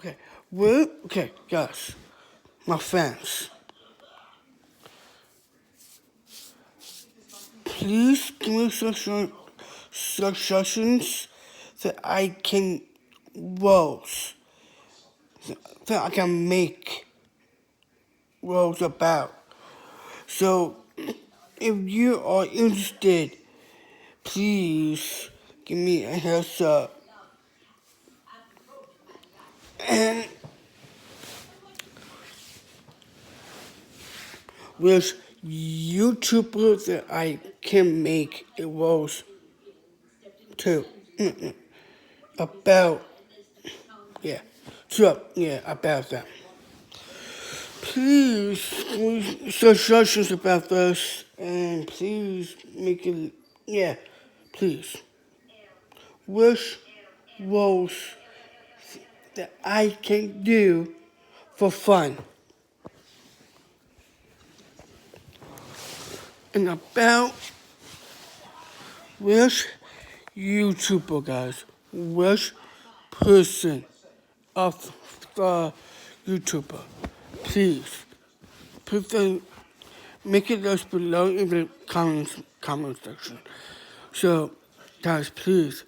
Okay. Well, okay, guys, my fans, please give me suggestions that I can roast, that I can make roast about. So, if you are interested, please give me a heads up. And with YouTubers that I can make a roast to about, yeah, about that. Please give me suggestions about this, and please make it, yeah, please. Which roles that I can do for fun. And about which YouTuber, guys, which person of the YouTuber, please put the make it those below in the comment section. So, guys, please,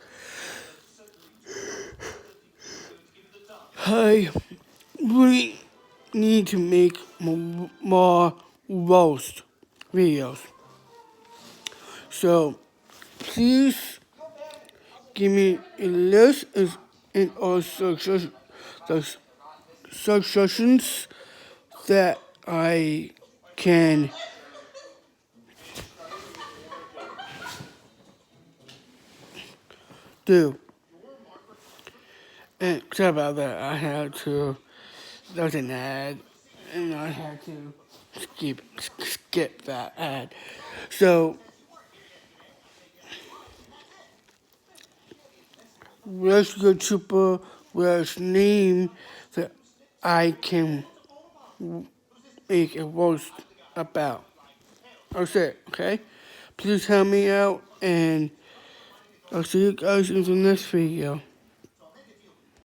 I really need to make more roast videos. So, please give me a list and also the suggestions that I can do. And sorry about that, I had to, there was an ad, and I had to skip that ad. So, which YouTuber, which name that I can make a roast about. That's it, okay? Please help me out, and I'll see you guys in the next video.